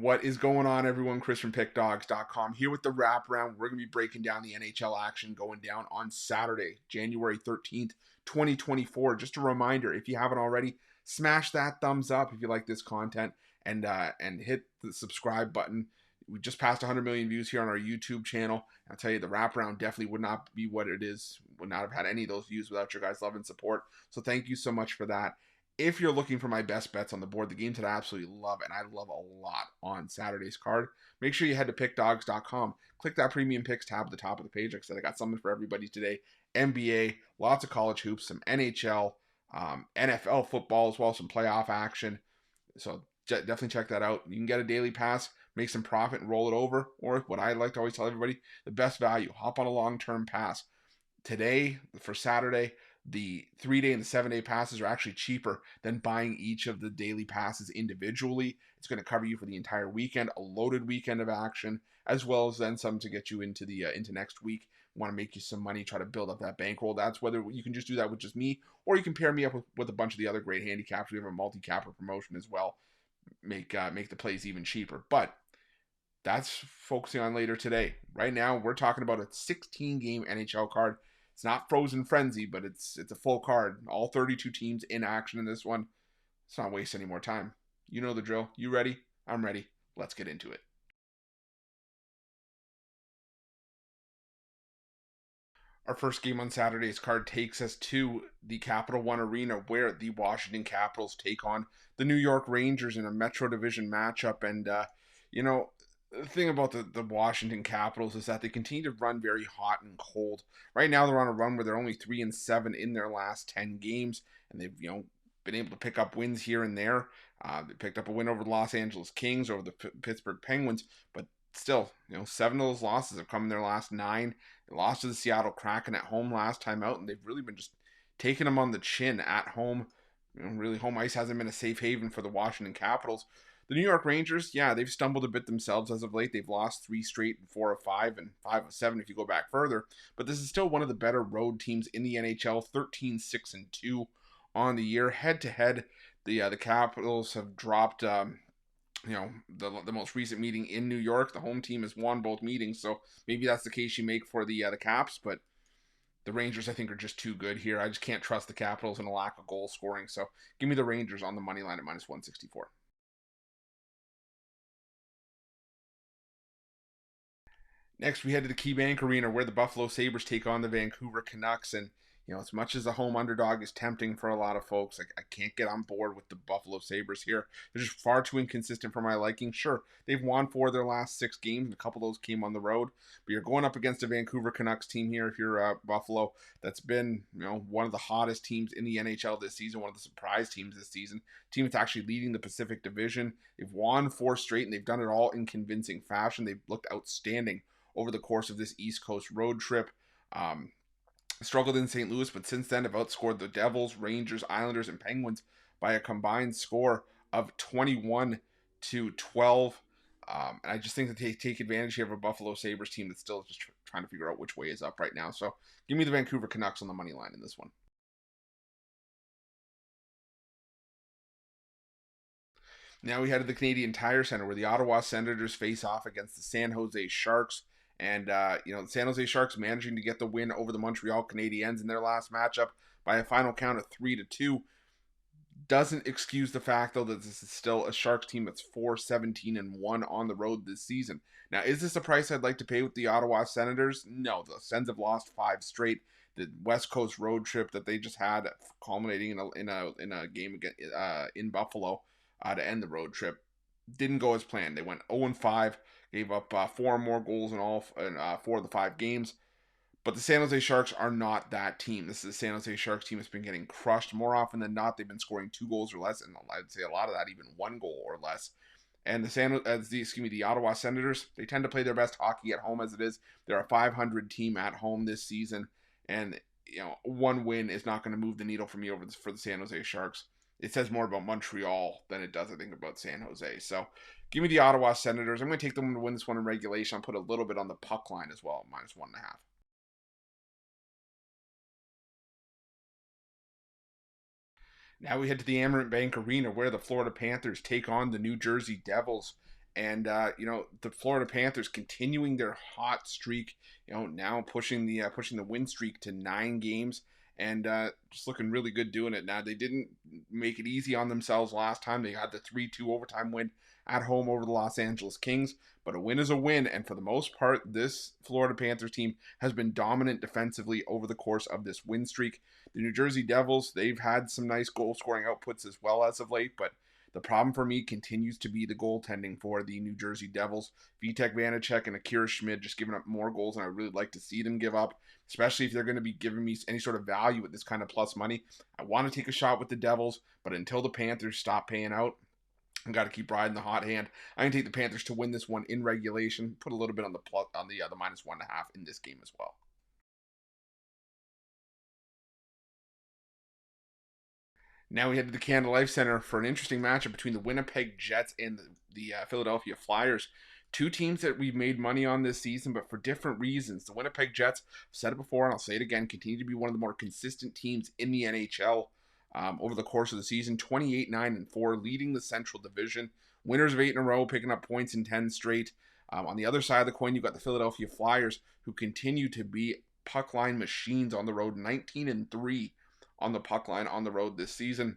What is going on, everyone? Chris from Pickdawgz.com here with the Wraparound. We're going to be breaking down the NHL action going down on Saturday, January 13th, 2024. Just a reminder, if you haven't already, smash that thumbs up if you like this content and hit the subscribe button. We just passed 100 million views here on our YouTube channel. I'll tell you, the Wraparound definitely would not be what it is, would not have had any of those views without your guys' love and support. So thank you so much for that. If you're looking for my best bets on the board, the games that I absolutely love, and I love a lot on Saturday's card, make sure you head to Pickdawgz.com. Click that Premium Picks tab at the top of the page. Like I said, I got something for everybody today. NBA, lots of college hoops, some NHL, NFL football as well, some playoff action. So definitely check that out. You can get a daily pass, make some profit, and roll it over. Or what I like to always tell everybody, the best value, hop on a long-term pass. Today, for Saturday, the 3-day and the 7-day passes are actually cheaper than buying each of the daily passes individually. It's going to cover you for the entire weekend, a loaded weekend of action, as well as then some to get you into the into next week. Want to make you some money, try to build up that bankroll. That's whether you can just do that with just me, or you can pair me up with a bunch of the other great handicappers. We have a multi-capper promotion as well. Make the plays even cheaper. But that's focusing on later today. Right now, we're talking about a 16-game NHL card. It's not Frozen Frenzy, but it's a full card. All 32 teams in action in this one. Let's not waste any more time. You know the drill. You ready? I'm ready. Let's get into it. Our first game on Saturday's card takes us to the Capital One Arena, where the Washington Capitals take on the New York Rangers in a Metro Division matchup. And, the thing about the Washington Capitals is that they continue to run very hot and cold. Right now, they're on a run where they're only 3-7 in their last 10 games, and they've been able to pick up wins here and there. They picked up a win over the Los Angeles Kings, over the Pittsburgh Penguins, but still, 7 of those losses have come in their last 9. They lost to the Seattle Kraken at home last time out, and they've really been just taking them on the chin at home. Really, home ice hasn't been a safe haven for the Washington Capitals. The New York Rangers, yeah, they've stumbled a bit themselves as of late. They've lost 3 straight, 4 of 5, and 5 of 7 if you go back further. But this is still one of the better road teams in the NHL, 13-6-2 on the year. Head-to-head, the Capitals have dropped, the most recent meeting in New York. The home team has won both meetings, so maybe that's the case you make for the Caps, but the Rangers, I think, are just too good here. I just can't trust the Capitals and a lack of goal scoring, so give me the Rangers on the money line at minus 164. Next, we head to the KeyBank Arena, where the Buffalo Sabres take on the Vancouver Canucks. And, as much as the home underdog is tempting for a lot of folks, I can't get on board with the Buffalo Sabres here. They're just far too inconsistent for my liking. Sure, they've won 4 of their last 6 games, and a couple of those came on the road. But you're going up against a Vancouver Canucks team here, if you're Buffalo, that's been, one of the hottest teams in the NHL this season, one of the surprise teams this season. Team that's actually leading the Pacific Division. They've won 4 straight, and they've done it all in convincing fashion. They've looked outstanding over the course of this East Coast road trip. Struggled in St. Louis, but since then have outscored the Devils, Rangers, Islanders, and Penguins by a combined score of 21-12. And I just think that they take advantage here of a Buffalo Sabres team that's still just trying to figure out which way is up right now. So give me the Vancouver Canucks on the money line in this one. Now we head to the Canadian Tire Center, where the Ottawa Senators face off against the San Jose Sharks. And, the San Jose Sharks managing to get the win over the Montreal Canadiens in their last matchup by a final count of 3-2. Doesn't excuse the fact, though, that this is still a Sharks team that's 4-17-1 on the road this season. Now, is this a price I'd like to pay with the Ottawa Senators? No, the Sens have lost 5 straight. The West Coast road trip that they just had, culminating in a game in Buffalo to end the road trip, didn't go as planned. They went 0-5. Gave up 4 more goals in 4 of the 5 games. But the San Jose Sharks are not that team. This is the San Jose Sharks team that's been getting crushed more often than not. They've been scoring 2 goals or less, and I'd say a lot of that even 1 goal or less. And the Ottawa Senators, they tend to play their best hockey at home as it is. They're a 500 team at home this season, and 1 win is not going to move the needle for me for the San Jose Sharks. It says more about Montreal than it does, I think, about San Jose. So give me the Ottawa Senators. I'm going to take them to win this one in regulation. I'll put a little bit on the puck line as well, minus 1.5. Now we head to the Amerant Bank Arena, where the Florida Panthers take on the New Jersey Devils. And the Florida Panthers continuing their hot streak, now pushing the win streak to 9 games, and just looking really good doing it. Now, they didn't make it easy on themselves last time. They had the 3-2 overtime win at home over the Los Angeles Kings, but a win is a win, and for the most part, this Florida Panthers team has been dominant defensively over the course of this win streak. The New Jersey Devils, they've had some nice goal-scoring outputs as well as of late, but the problem for me continues to be the goaltending for the New Jersey Devils. Vitek Vanacek and Akira Schmid just giving up more goals than I really like to see them give up, especially if they're going to be giving me any sort of value with this kind of plus money. I want to take a shot with the Devils, but until the Panthers stop paying out, I've got to keep riding the hot hand. I'm going to take the Panthers to win this one in regulation, put a little bit on the plus, on the -1.5 in this game as well. Now we head to the Canada Life Center for an interesting matchup between the Winnipeg Jets and the Philadelphia Flyers. Two teams that we've made money on this season, but for different reasons. The Winnipeg Jets, I've said it before and I'll say it again, continue to be one of the more consistent teams in the NHL over the course of the season. 28-9-4, leading the Central Division. Winners of 8 in a row, picking up points in 10 straight. On the other side of the coin, you've got the Philadelphia Flyers, who continue to be puck line machines on the road, 19-3 on the puck line on the road this season.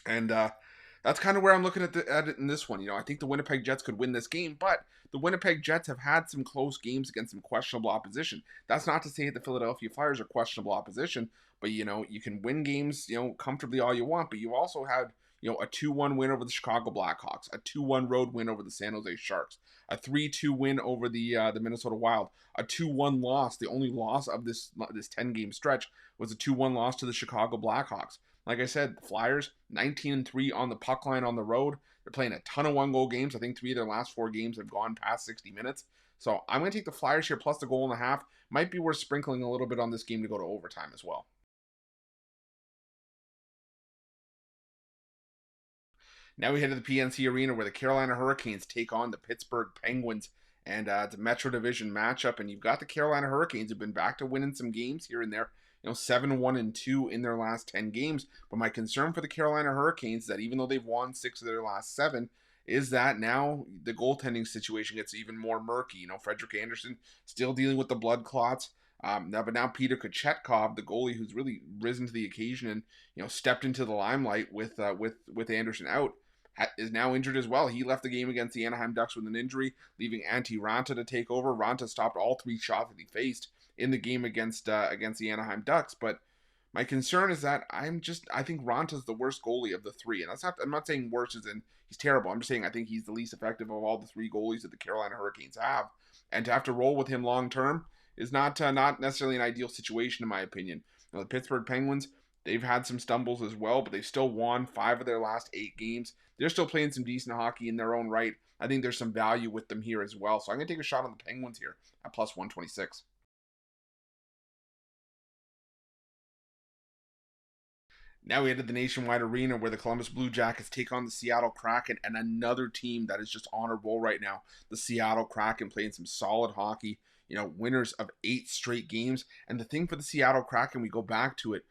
And that's kind of where I'm looking at it in this one. I think the Winnipeg Jets could win this game, but the Winnipeg Jets have had some close games against some questionable opposition. That's not to say the Philadelphia Flyers are questionable opposition, but you can win games, comfortably all you want, but you also had, a 2-1 win over the Chicago Blackhawks, a 2-1 road win over the San Jose Sharks, a 3-2 win over the Minnesota Wild, a 2-1 loss. The only loss of this 10-game stretch was a 2-1 loss to the Chicago Blackhawks. Like I said, the Flyers 19-3 on the puck line on the road. They're playing a ton of 1-goal games. I think 3 of their last 4 games have gone past 60 minutes. So I'm going to take the Flyers here plus the 1.5. Might be worth sprinkling a little bit on this game to go to overtime as well. Now we head to the PNC Arena where the Carolina Hurricanes take on the Pittsburgh Penguins. And it's a Metro Division matchup. And you've got the Carolina Hurricanes who've been back to winning some games here and there. 7-1-2 in their last 10 games. But my concern for the Carolina Hurricanes is that even though they've won 6 of their last 7, is that now the goaltending situation gets even more murky. Frederik Andersen still dealing with the blood clots. But now Peter Kochetkov, the goalie who's really risen to the occasion and stepped into the limelight with Andersen out, is now injured as well. He left the game against the Anaheim Ducks with an injury, leaving Antti Raanta to take over. Raanta stopped all 3 shots that he faced in the game against the Anaheim Ducks. But my concern is that I think Ranta's the worst goalie of the 3, and I'm not saying worse as in he's terrible. I'm just saying I think he's the least effective of all the 3 goalies that the Carolina Hurricanes have, and to have to roll with him long term is not necessarily an ideal situation in my opinion. The Pittsburgh Penguins, they've had some stumbles as well, but they've still won 5 of their last 8 games. They're still playing some decent hockey in their own right. I think there's some value with them here as well. So I'm going to take a shot on the Penguins here at plus 126. Now we head to the Nationwide Arena where the Columbus Blue Jackets take on the Seattle Kraken, and another team that is just on a roll right now. The Seattle Kraken playing some solid hockey, winners of 8 straight games. And the thing for the Seattle Kraken, we go back to it,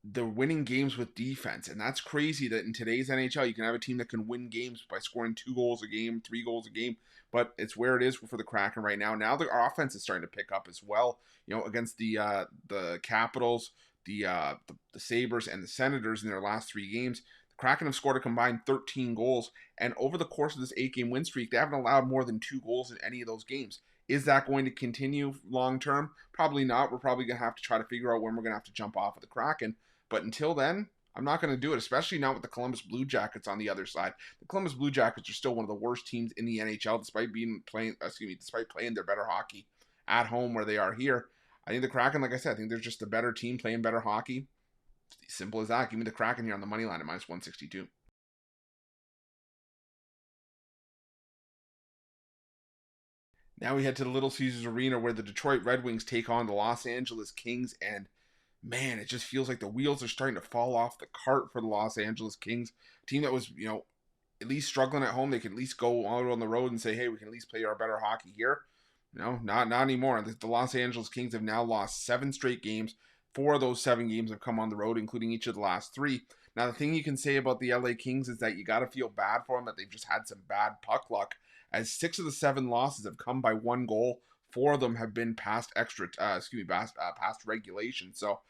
they're winning games with defense, and that's crazy that in today's NHL you can have a team that can win games by scoring 2 goals a game, 3 goals a game, but it's where it is for the Kraken right now. Now the offense is starting to pick up as well, against the Capitals, the Sabres, and the Senators in their last 3 games. The Kraken have scored a combined 13 goals, and over the course of this 8-game win streak, they haven't allowed more than 2 goals in any of those games. Is that going to continue long term? Probably not. We're probably going to have to try to figure out when we're going to have to jump off of the Kraken. But until then, I'm not going to do it, especially not with the Columbus Blue Jackets on the other side. The Columbus Blue Jackets are still one of the worst teams in the NHL, despite playing their better hockey at home where they are here. I think the Kraken, like I said, I think they're just a better team playing better hockey. Simple as that. Give me the Kraken here on the money line at minus 162. Now we head to the Little Caesars Arena where the Detroit Red Wings take on the Los Angeles Kings, and man, it just feels like the wheels are starting to fall off the cart for the Los Angeles Kings. A team that was, at least struggling at home. They could at least go out on the road and say, hey, we can at least play our better hockey here. Not anymore. The Los Angeles Kings have now lost 7 straight games. 4 of those 7 games have come on the road, including each of the last 3. Now, the thing you can say about the LA Kings is that you got to feel bad for them, that they've just had some bad puck luck. as 6 of the 7 losses have come by 1 goal. 4 of them have been past past regulation. So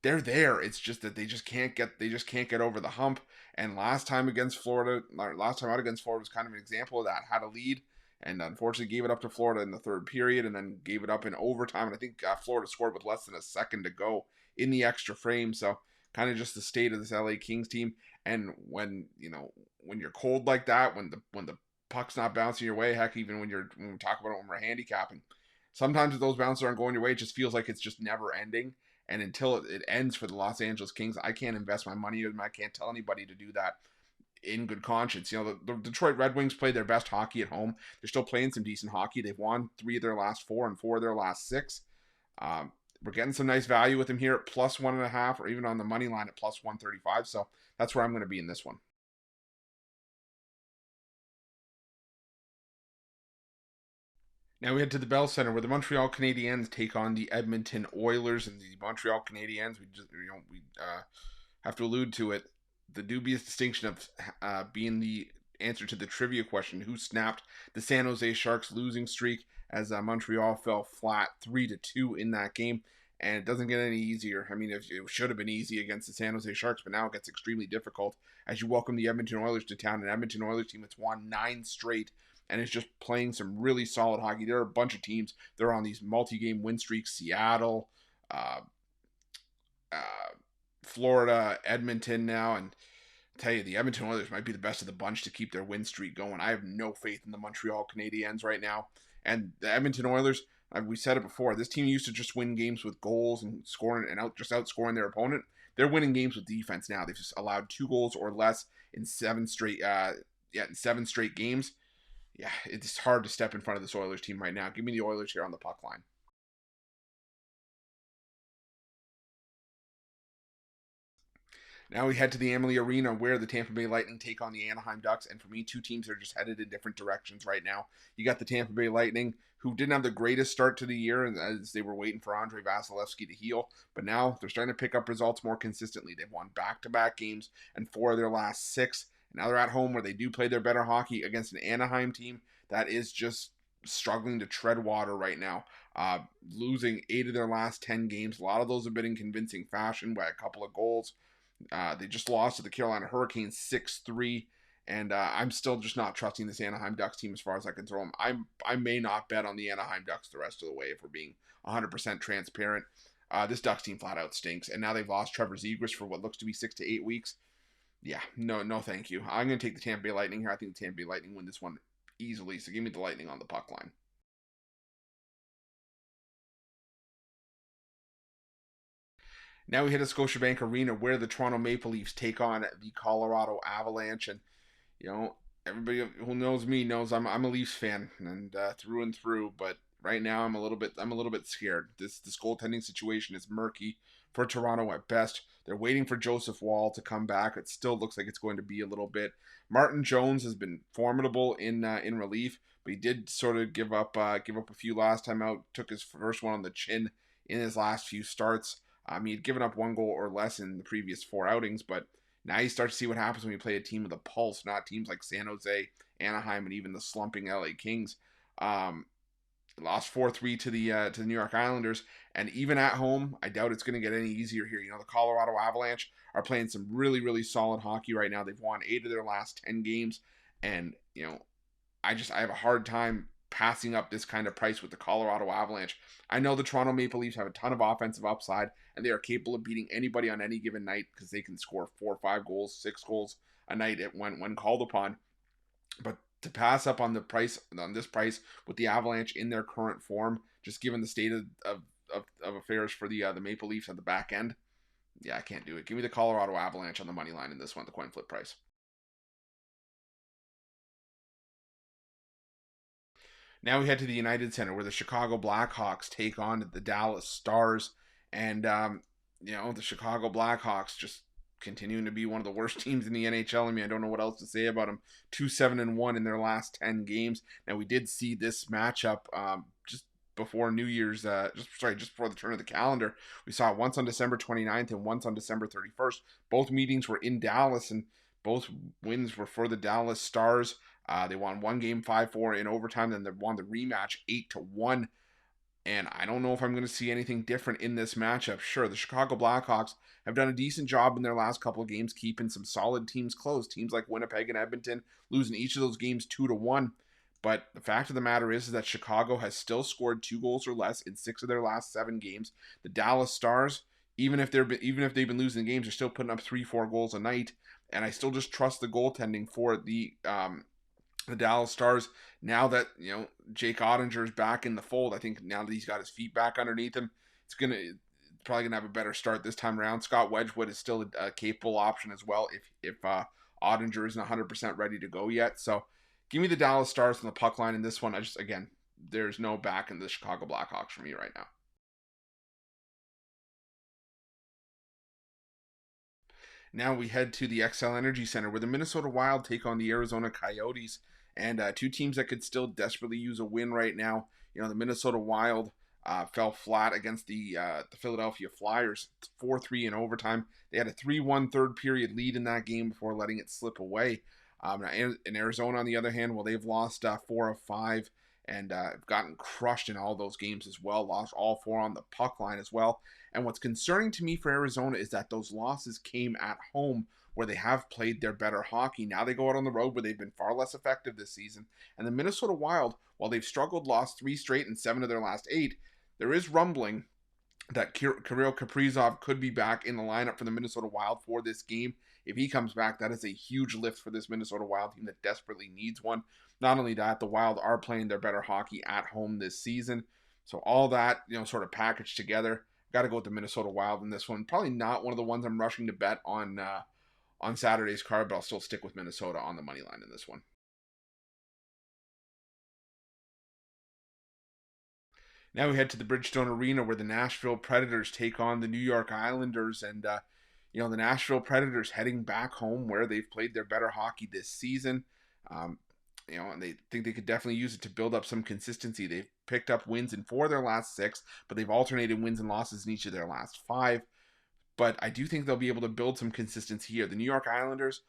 they're there. It's just that they just can't get over the hump. And last time out against Florida was kind of an example of that. Had a lead and unfortunately gave it up to Florida in the third period, and then gave it up in overtime. And I think Florida scored with less than a second to go in the extra frame. So kind of just the state of this LA Kings team. And when you're cold like that, when the puck's not bouncing your way, heck, even when we talk about it when we're handicapping, sometimes if those bounces aren't going your way, it just feels like it's just never ending. And until it ends for the Los Angeles Kings, I can't invest my money in them. I can't tell anybody to do that in good conscience. The Detroit Red Wings play their best hockey at home. They're still playing some decent hockey. They've won 3 of their last 4 and 4 of their last 6. We're getting some nice value with them here at plus 1.5, or even on the money line at plus 135. So that's where I'm going to be in this one. Now we head to the Bell Center, where the Montreal Canadiens take on the Edmonton Oilers. And the Montreal Canadiens, we have to allude to it, the dubious distinction of being the answer to the trivia question: who snapped the San Jose Sharks losing streak, as Montreal fell flat 3-2 in that game. And it doesn't get any easier. I mean, it should have been easy against the San Jose Sharks, but now it gets extremely difficult as you welcome the Edmonton Oilers to town. An Edmonton Oilers team that's won 9 straight and is just playing some really solid hockey. There are a bunch of teams. They're on these multi-game win streaks: Seattle, Florida, Edmonton now. And I tell you, the Edmonton Oilers might be the best of the bunch to keep their win streak going. I have no faith in the Montreal Canadiens right now. And the Edmonton Oilers, we said it before, this team used to just win games with goals and scoring and outscoring their opponent. They're winning games with defense now. They've just allowed 2 goals or less in 7 straight games. Yeah, it's hard to step in front of this Oilers team right now. Give me the Oilers here on the puck line. Now we head to the Amalie Arena, where the Tampa Bay Lightning take on the Anaheim Ducks. And for me, 2 teams are just headed in different directions right now. You got the Tampa Bay Lightning, who didn't have the greatest start to the year as they were waiting for Andrei Vasilevsky to heal. But now they're starting to pick up results more consistently. They've won back-to-back games and 4 of their last 6. Now they're at home, where they do play their better hockey against an Anaheim team that is just struggling to tread water right now. Losing 8 of their last 10 games. A lot of those have been in convincing fashion by a couple of goals. They just lost to the Carolina Hurricanes 6-3, and I'm still just not trusting this Anaheim Ducks team as far as I can throw them. I may not bet on the Anaheim Ducks the rest of the way, if we're being 100% transparent. This Ducks team flat out stinks, and now they've lost Trevor Zegras for what looks to be 6 to 8 weeks. Yeah, no, thank you. I'm going to take the Tampa Bay Lightning here. I think the Tampa Bay Lightning win this one easily, so give me the Lightning on the puck line. Now we hit a Scotiabank Arena, where the Toronto Maple Leafs take on the Colorado Avalanche. And everybody who knows me knows I'm a Leafs fan, and through and through. But right now I'm a little bit scared. This goaltending situation is murky for Toronto at best. They're waiting for Joseph Woll to come back. It still looks like it's going to be a little bit. Martin Jones has been formidable in relief, but he did sort of give up a few last time out. Took his first one on the chin in his last few starts. He had given up 1 goal or less in the previous 4 outings, but now you start to see what happens when you play a team with a pulse, not teams like San Jose, Anaheim, and even the slumping LA Kings. Lost 4-3 to the New York Islanders, and even at home, I doubt it's going to get any easier here. The Colorado Avalanche are playing some really, really solid hockey right now. They've won 8 of their last 10 games, and I have a hard time passing up this kind of price with the Colorado Avalanche. I know the Toronto Maple Leafs have a ton of offensive upside, and they are capable of beating anybody on any given night because they can score 4 or 5 goals, 6 goals a night when called upon. But to pass up on this price with the Avalanche in their current form, just given the state of affairs for the Maple Leafs at the back end, yeah, I can't do it. Give me the Colorado Avalanche on the money line in this one, the coin flip price. Now we head to the United Center, where the Chicago Blackhawks take on the Dallas Stars. And, the Chicago Blackhawks just continuing to be one of the worst teams in the NHL. I mean, I don't know what else to say about them. 2-7-1 in their last 10 games. Now, we did see this matchup just before New Year's, just before the turn of the calendar. We saw it once on December 29th and once on December 31st. Both meetings were in Dallas, and both wins were for the Dallas Stars. They won one game 5-4 in overtime, then they won the rematch 8-1. And I don't know if I'm going to see anything different in this matchup. Sure, the Chicago Blackhawks have done a decent job in their last couple of games, keeping some solid teams close. Teams like Winnipeg and Edmonton losing each of those games 2-1. But the fact of the matter is that Chicago has still scored 2 goals or less in 6 of their last 7 games. The Dallas Stars, even if they've been losing games, are still putting up 3-4 goals a night. And I still just trust the goaltending for the Dallas Stars. Now that Jake Ottinger is back in the fold, I think now that he's got his feet back underneath him, it's probably gonna have a better start this time around. Scott Wedgwood is still a capable option as well if Ottinger isn't 100% ready to go yet. So give me the Dallas Stars on the puck line in this one. There's no back in the Chicago Blackhawks for me right now. Now we head to the XL Energy Center where the Minnesota Wild take on the Arizona Coyotes, and two teams that could still desperately use a win right now. The Minnesota Wild fell flat against the Philadelphia Flyers, 4-3 in overtime. They had a 3-1 third period lead in that game before letting it slip away. In Arizona, on the other hand, well, they've lost 4 of 5 and gotten crushed in all those games as well. Lost all 4 on the puck line as well. And what's concerning to me for Arizona is that those losses came at home where they have played their better hockey. Now they go out on the road where they've been far less effective this season. And the Minnesota Wild, while they've struggled, lost 3 straight and 7 of their last 8, there is rumbling that Kirill Kaprizov could be back in the lineup for the Minnesota Wild for this game. If he comes back, that is a huge lift for this Minnesota Wild team that desperately needs one. Not only that, the Wild are playing their better hockey at home this season. So all that, sort of packaged together, got to go with the Minnesota Wild in this one. Probably not one of the ones I'm rushing to bet on Saturday's card, but I'll still stick with Minnesota on the money line in this one. Now we head to the Bridgestone Arena where the Nashville Predators take on the New York Islanders, and the Nashville Predators heading back home where they've played their better hockey this season. And they think they could definitely use it to build up some consistency. They've picked up wins in 4 of their last 6, but they've alternated wins and losses in each of their last 5. But I do think they'll be able to build some consistency here. The New York Islanders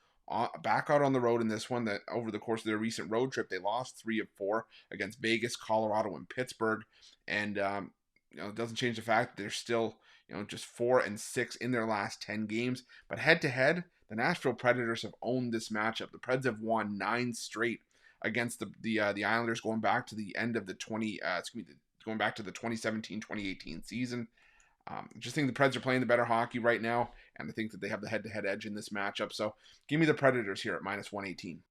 back out on the road in this one. That over the course of their recent road trip, they lost 3 of 4 against Vegas, Colorado, and Pittsburgh. And it doesn't change the fact that they're still just 4-6 in their last 10 games. But head to head, the Nashville Predators have owned this matchup. The Preds have won 9 straight against the Islanders, going back to the end of the 2017-2018 season. Just think the Preds are playing the better hockey right now, and I think that they have the head-to-head edge in this matchup. So give me the Predators here at -118.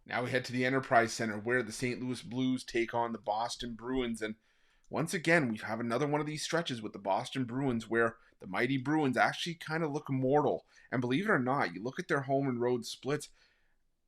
Now we head to the Enterprise Center where the St. Louis Blues take on the Boston Bruins. And once again, we have another one of these stretches with the Boston Bruins where the mighty Bruins actually kind of look mortal. And believe it or not, you look at their home and road splits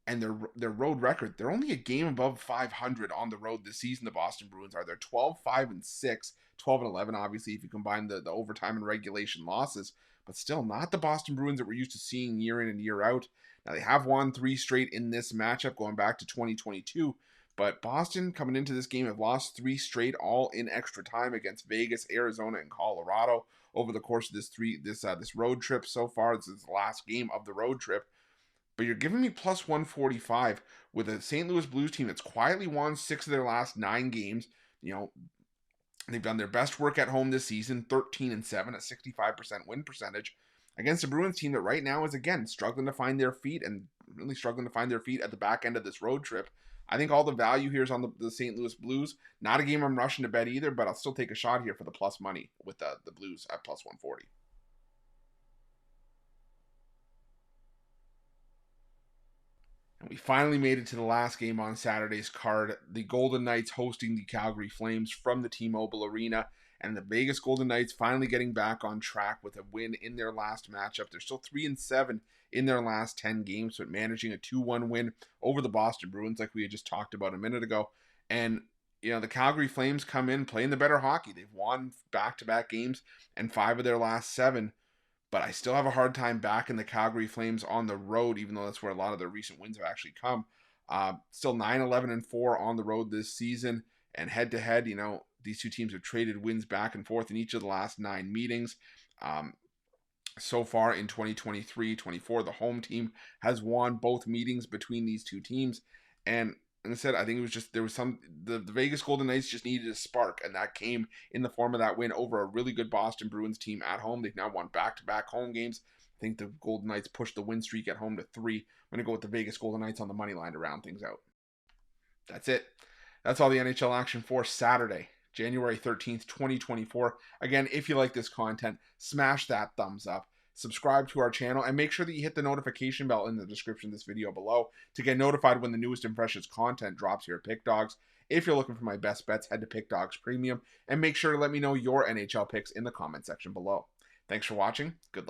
and their road record, they're only a game above 500 on the road this season. The Boston Bruins are. They're 12-5-6, 12-11, obviously, if you combine the overtime and regulation losses, but still not the Boston Bruins that we're used to seeing year in and year out. Now, they have won 3 straight in this matchup going back to 2022, but Boston, coming into this game, have lost 3 straight, all in extra time against Vegas, Arizona, and Colorado over the course of this road trip so far. This is the last game of the road trip. But you're giving me +145 with a St. Louis Blues team that's quietly won 6 of their last 9 games. They've done their best work at home this season, 13-7, a 65% win percentage, against a Bruins team that right now is, again, struggling to find their feet and really struggling to find their feet at the back end of this road trip. I think all the value here is on the St. Louis Blues. Not a game I'm rushing to bet either, but I'll still take a shot here for the plus money with the Blues at +140. And we finally made it to the last game on Saturday's card. The Golden Knights hosting the Calgary Flames from the T-Mobile Arena. And the Vegas Golden Knights finally getting back on track with a win in their last matchup. They're still 3-7 in their last 10 games, but managing a 2-1 win over the Boston Bruins like we had just talked about a minute ago. And, the Calgary Flames come in playing the better hockey. They've won back-to-back games and 5 of their last 7. But I still have a hard time backing the Calgary Flames on the road, even though that's where a lot of their recent wins have actually come. Still 9-11-4 on the road this season. And head-to-head, these two teams have traded wins back and forth in each of the last 9 meetings. So far in 2023-24, the home team has won both meetings between these two teams. And like I said, I think it was just there was the Vegas Golden Knights just needed a spark, and that came in the form of that win over a really good Boston Bruins team at home. They've now won back-to-back home games. I think the Golden Knights pushed the win streak at home to 3. I'm going to go with the Vegas Golden Knights on the money line to round things out. That's it. That's all the NHL action for Saturday, January 13th, 2024. Again, if you like this content, smash that thumbs up, subscribe to our channel, and make sure that you hit the notification bell in the description of this video below to get notified when the newest and freshest content drops here at Pick Dawgz. If you're looking for my best bets, head to Pick Dawgz Premium, and make sure to let me know your NHL picks in the comment section below. Thanks for watching. Good luck.